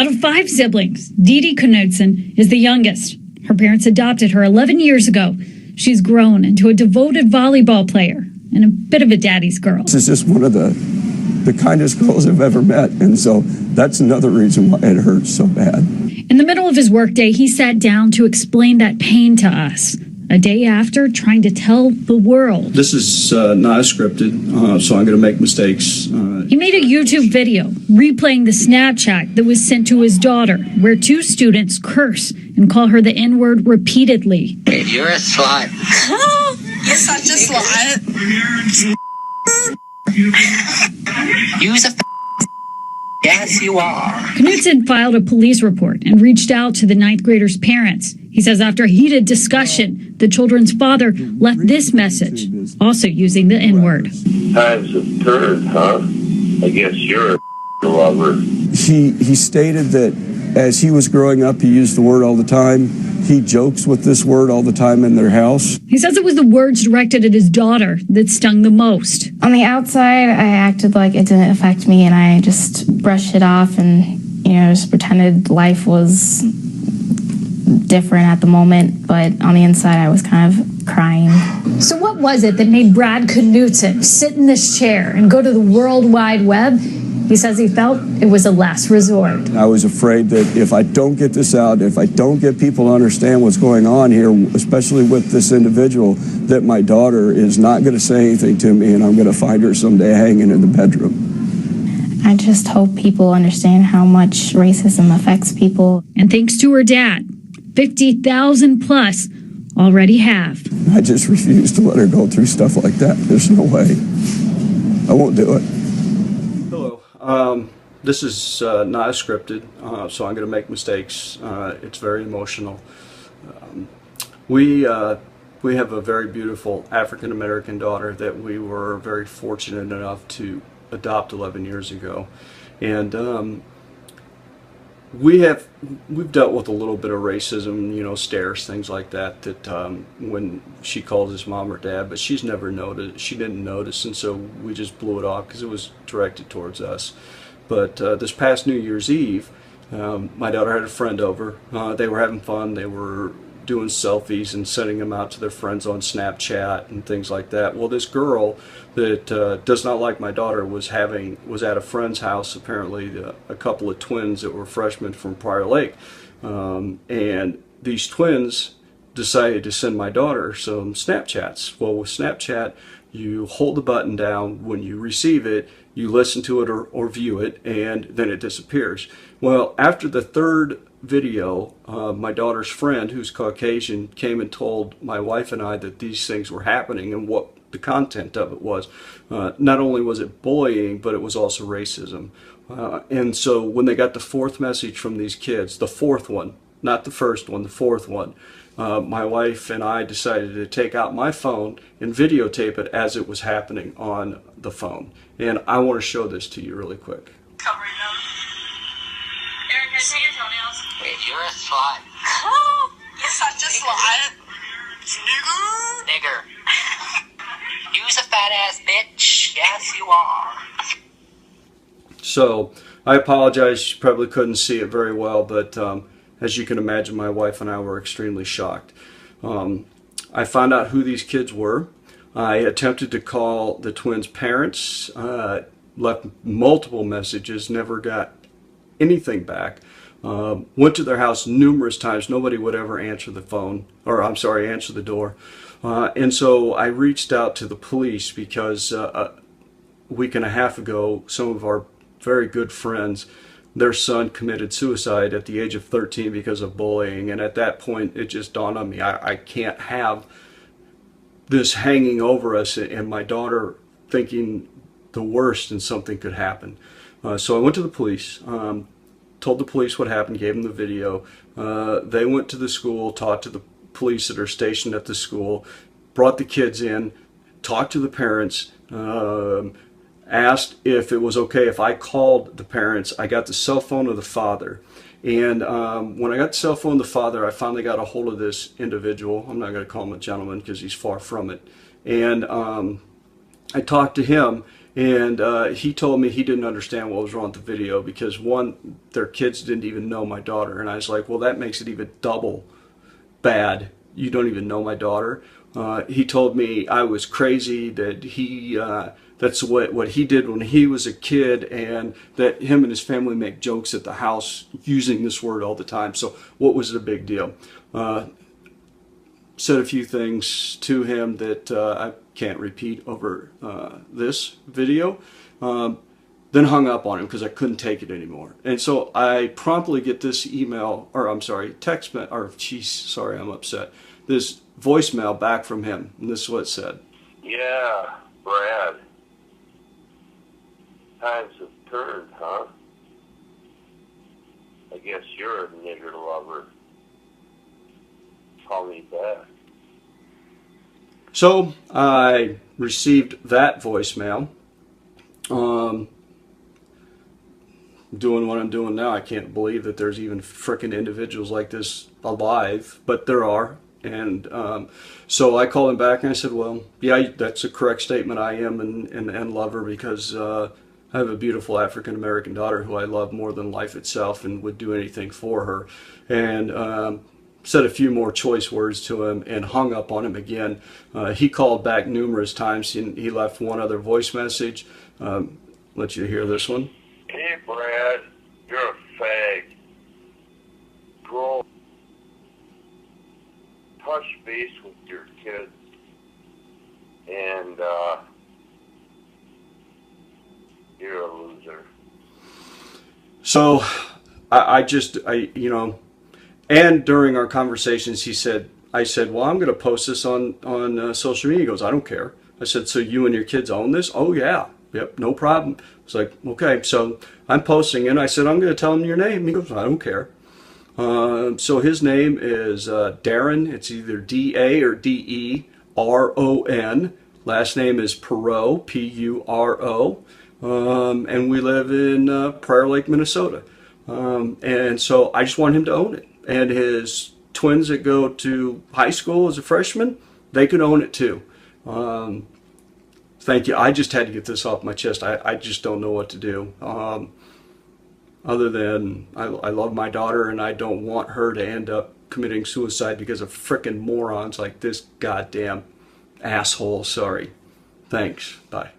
Out of 5 siblings, Dee Dee Knudsen is the youngest. Her parents adopted her 11 years ago. She's grown into a devoted volleyball player and a bit of a daddy's girl. This is just one of the kindest girls I've ever met, and so that's another reason why it hurts so bad. In the middle of his workday, he sat down to explain that pain to us. A day after, trying to tell the world. This is not scripted, so I'm going to make mistakes. He made a YouTube video replaying the Snapchat that was sent to his daughter, where 2 students curse and call her the N-word repeatedly. You're a slut. You're such a slut. You's a yes, you are. Knudsen filed a police report and reached out to the 9th grader's parents. He says after heated discussion, the children's father left this message, also using the N-word. Times have turned, huh? I guess you're a lover. He stated that as he was growing up, he used the word all the time. He jokes with this word all the time in their house. He says it was the words directed at his daughter that stung the most. On the outside, I acted like it didn't affect me, and I just brushed it off and, just pretended life was different at the moment. But on the inside, I was kind of crying. So what was it that made Brad Knudsen sit in this chair and go to the World Wide Web? He says he felt it was a last resort. I was afraid that if I don't get this out, if I don't get people to understand what's going on here, especially with this individual, that my daughter is not going to say anything to me and I'm going to find her someday hanging in the bedroom. I just hope people understand how much racism affects people. And thanks to her dad, 50,000 plus already have. I just refuse to let her go through stuff like that. There's no way. I won't do it. This is not scripted, so I'm going to make mistakes. It's very emotional. We have a very beautiful African American daughter that we were very fortunate enough to adopt 11 years ago, and we've dealt with a little bit of racism, stares, things like that. When she calls us mom or dad, but she's never noticed. She didn't notice, and so we just blew it off because it was directed towards us. But this past New Year's Eve, my daughter had a friend over. They were having fun. They were doing selfies and sending them out to their friends on Snapchat and things like that. Well, this girl that does not like my daughter was at a friend's house, apparently a couple of twins that were freshmen from Prior Lake. And these twins decided to send my daughter some Snapchats. Well, with Snapchat, you hold the button down. When you receive it, you listen to it or view it, and then it disappears. Well, after the 3rd video, my daughter's friend, who's Caucasian, came and told my wife and I that these things were happening and what the content of it was. Not only was it bullying, but it was also racism. And so when they got the 4th message from these kids, the 4th one, not the first one, the 4th one, my wife and I decided to take out my phone and videotape it as it was happening on the phone. And I want to show this to you really quick. Covering them. Erica, take your toenails. Wait, you're a slut. You're such a slut. Nigger. You's a fat ass bitch. Yes, you are. So I apologize. You probably couldn't see it very well, but as you can imagine, my wife and I were extremely shocked. I found out who these kids were. I attempted to call the twins' parents, left multiple messages, never got anything back. Went to their house numerous times. Nobody would ever answer the phone, or I'm sorry, answer the door. And so I reached out to the police because a week and a half ago, some of our very good friends, their son committed suicide at the age of 13 because of bullying. And at that point, it just dawned on me, I can't have this hanging over us and my daughter thinking the worst and something could happen. So I went to the police, told the police what happened, gave them the video. They went to the school, talked to the police that are stationed at the school, brought the kids in, talked to the parents, asked if it was okay if I called the parents. I got the cell phone of the father. And when I got the cell phone of the father, I finally got a hold of this individual. I'm not going to call him a gentleman because he's far from it. And I talked to him, And he told me he didn't understand what was wrong with the video because, one, their kids didn't even know my daughter. And I was like, well, that makes it even double bad. You don't even know my daughter. He told me I was crazy, that that's what he did when he was a kid, and that him and his family make jokes at the house using this word all the time. So what was the big deal? Said a few things to him that I can't repeat over this video. Then hung up on him because I couldn't take it anymore. And so I promptly get this email, or I'm sorry, text, or geez, sorry, I'm upset. This voicemail back from him, and this is what it said. Yeah, Brad. Times have turned, huh? I guess you're a nigger lover. Call me back. So I received that voicemail. Doing what I'm doing now, I can't believe that there's even frickin' individuals like this alive, but there are. And so I called him back and I said, well, yeah, that's a correct statement. I am and love her because I have a beautiful African American daughter who I love more than life itself and would do anything for her. And said a few more choice words to him and hung up on him again. He called back numerous times and he left one other voice message. Let you hear this one. Hey, Brad, you're a fag. Go touch base with your kids and you're a loser. So I you know, and during our conversations, I said, well, I'm going to post this on social media. He goes, I don't care. I said, so you and your kids own this? Oh, yeah. Yep, no problem. It's like, okay, so I'm posting it. I said, I'm going to tell him your name. He goes, I don't care. So his name is Darren. It's either D-A or D-E-R-O-N. Last name is Perot, P-U-R-O. And we live in Prior Lake, Minnesota. And so I just want him to own it. And his twins that go to high school as a freshman, they could own it too. Thank you. I just had to get this off my chest. I just don't know what to do. Other than I love my daughter and I don't want her to end up committing suicide because of frickin' morons like this goddamn asshole. Sorry. Thanks. Bye.